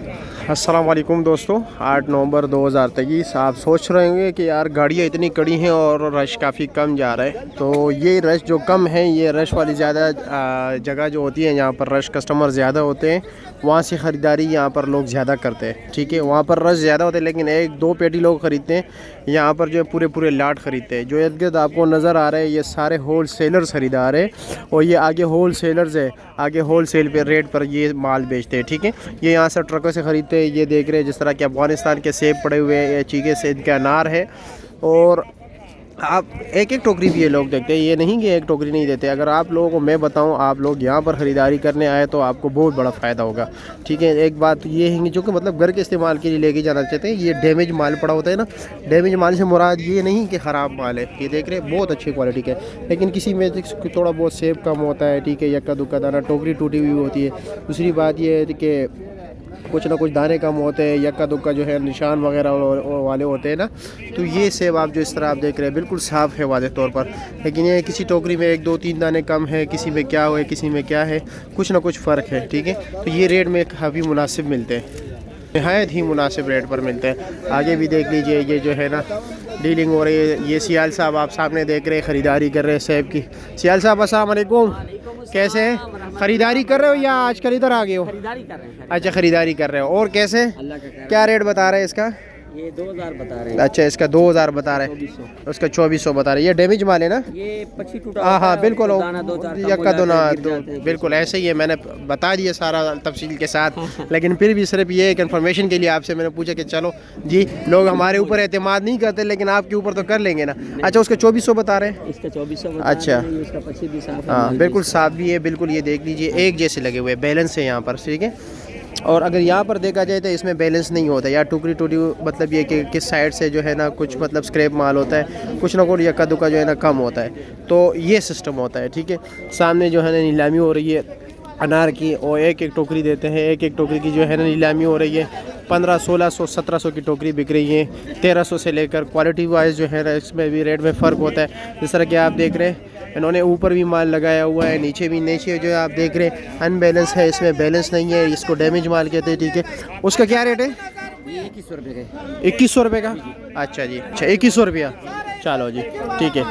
अस्सलाम वालेकुम दोस्तों, 8 नवंबर 2023। आप सोच रहे होंगे कि यार गाड़ियाँ इतनी कड़ी हैं और रश काफ़ी कम जा रहा है। तो ये रश जो कम है, ये रश वाली ज़्यादा जगह जो होती है, यहाँ पर रश कस्टमर ज़्यादा होते हैं, वहाँ से ख़रीदारी यहाँ पर लोग ज़्यादा करते हैं। ठीक है, वहाँ पर रश ज़्यादा होते हैं लेकिन एक दो पेटी लोग ख़रीदते हैं, यहाँ पर जो है पूरे पूरे लाट ख़रीदते हैं। जो इर्द गिर्द आपको नज़र आ रहे हैं, ये सारे होल सेलर्स ख़रीदार है और ये आगे होल सेलर्स है, आगे होल सेल पे रेट पर ये माल बेचते हैं। ठीक है, ये यहाँ से ट्रकों से ख़रीदते हैं। ये देख रहे हैं जिस तरह के अफ़गानिस्तान के सेब पड़े हुए हैं, ये चीके से इनका अनार है। और आप एक एक टोकरी भी ये लोग देखते हैं, ये नहीं कि एक टोकरी नहीं देते। अगर आप लोगों को मैं बताऊं, आप लोग यहाँ पर ख़रीदारी करने आए तो आपको बहुत बड़ा फ़ायदा होगा। ठीक है, एक बात ये है जो कि मतलब घर के इस्तेमाल के लिए लेके जाना चाहते हैं, ये डैमेज माल पड़ा होता है ना। डैमेज माल से मुराद ये नहीं कि ख़राब माल है, ये देख रहे हैं बहुत अच्छी क्वालिटी का है, लेकिन किसी में थोड़ा बहुत सेब कम होता है। ठीक है, यक्का दुक्का दाना, टोकरी टूटी हुई होती है। दूसरी बात ये है कि कुछ ना कुछ दाने कम होते हैं, यक्का दुक्का जो है निशान वगैरह वाले होते हैं ना। तो ये सेब आप जो इस तरह आप देख रहे हैं बिल्कुल साफ़ है वाज़ेह तौर पर, लेकिन ये किसी टोकरी में 1-2-3 दाने कम है, किसी में क्या है, किसी में क्या है, कुछ ना कुछ फ़र्क है। ठीक है, तो ये रेट में काफ़ी मुनासिब मिलते हैं, नहायत ही मुनासिब रेट पर मिलते हैं। आगे भी देख लीजिए, ये जो है ना डीलिंग हो रही है। ये सियाल साहब आप सामने देख रहे हैं, ख़रीदारी कर रहे हैं सेब की। सियाल साहब अस्सलाम वालेकुम, कैसे हैं? ख़रीदारी कर रहे हो या आजकल इधर आ गए हो? खरीदारी कर रहे हैं। अच्छा, ख़रीदारी कर रहे हो। और कैसे, अल्लाह का क्या रेट बता रहे हैं इसका? ये 2000 बता रहे हैं। अच्छा, इसका 2000 बता रहे हैं, उसका 2400 बता रहे हैं। ये डैमेज माल है ना? ये पक्षी टूटा हाँ हाँ बिल्कुल, यक्का दोना बिल्कुल ऐसे ही है। मैंने बता दिया सारा तफसील के साथ, लेकिन फिर भी सिर्फ ये एक इन्फॉर्मेशन के लिए आपसे मैंने पूछा कि चलो जी, लोग हमारे ऊपर एतमाद नहीं करते लेकिन आपके ऊपर तो कर लेंगे ना। अच्छा, उसका 2400 बता रहे हैं? इसका 2400। अच्छा, इसका पक्षी भी साफ है। हाँ बिल्कुल साफ भी है, बिल्कुल ये देख लीजिए एक जैसे लगे हुए, बैलेंस है यहाँ पर। ठीक है, और अगर यहाँ पर देखा जाए तो इसमें बैलेंस नहीं होता, या टुकड़ी टूटी, मतलब ये कि किस साइड से जो है ना कुछ मतलब स्क्रैप माल होता है, कुछ ना कुछ यक्का दुक्का जो है ना कम होता है। तो ये सिस्टम होता है। ठीक है, सामने जो है ना नीलामी हो रही है अनार की, और एक एक टोकरी देते हैं, एक एक टोकरी की जो है ना नीलामी हो रही है। 1500, 1600, 1700 की टोकरी बिक रही है, 1300 से लेकर। क्वालिटी वाइज जो है ना इसमें भी रेट में फ़र्क होता है। जिस तरह कि आप देख रहे हैं, इन्होंने ऊपर भी माल लगाया हुआ है, नीचे भी। नीचे जो है आप देख रहे हैं अनबैलेंस है, इसमें बैलेंस नहीं है, इसको डैमेज माल कहते हैं। ठीक है, उसका क्या रेट है? ये 2100 रुपये का। 2100 रुपये का? अच्छा जी, अच्छा 2100 रुपया। चलो जी ठीक है,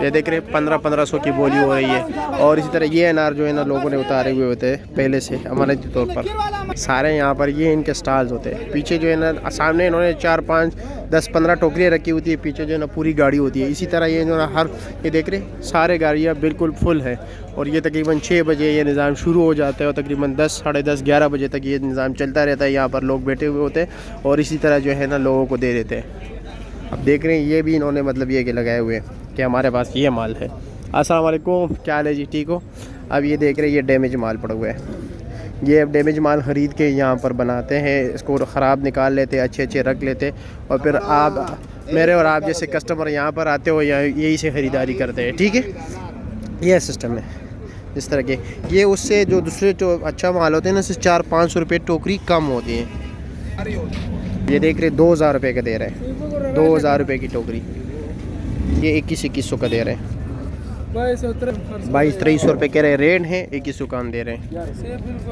ये देख रहे हैं 1500 की बोली हो रही है। और इसी तरह ये अनार जो है ना लोगों ने उतारे हुए होते हैं पहले से अमानती तौर पर। सारे यहाँ पर ये इनके स्टॉल्स होते हैं। पीछे जो है ना सामने इन्होंने 4, 5, 10, 15 टोकरियाँ रखी होती है, पीछे जो है ना पूरी गाड़ी होती है। इसी तरह ये जो है हर, ये देख रहे हैं सारे गाड़ियाँ बिल्कुल फुल है। और ये तकरीबन 6 बजे ये निज़ाम शुरू हो जाता है और तकरीबन 10, साढ़े 10, 11 बजे तक ये निज़ाम चलता रहता है। यहाँ पर लोग बैठे हुए होते हैं और इसी तरह जो है ना लोगों को दे देते हैं। अब देख रहे हैं ये भी इन्होंने मतलब ये कि लगाए हुए हैं कि हमारे पास ये माल है। अस्सलाम वालेकुम, क्या हाल है जी, ठीक हो? अब ये देख रहे हैं ये डैमेज माल पड़ा हुआ है। ये अब डैमेज माल ख़रीद के यहाँ पर बनाते हैं, इसको ख़राब निकाल लेते, अच्छे रख लेते, और फिर आप मेरे और आप जैसे कस्टमर यहाँ पर आते हो, यहाँ यही से ख़रीदारी करते हैं। ठीक है, यह सिस्टम है। इस तरह के ये उससे जो दूसरे जो अच्छा माल होते हैं ना, उससे 400-500 रुपये टोकरी कम होती है। ये देख रहे 2000 रुपये का दे रहे हैं, 2000 रुपये की टोकरी। ये 2100 का दे रहे हैं, 2200-2300 रुपये कह रहे हैं रेट है, 2100 का हम दे रहे हैं।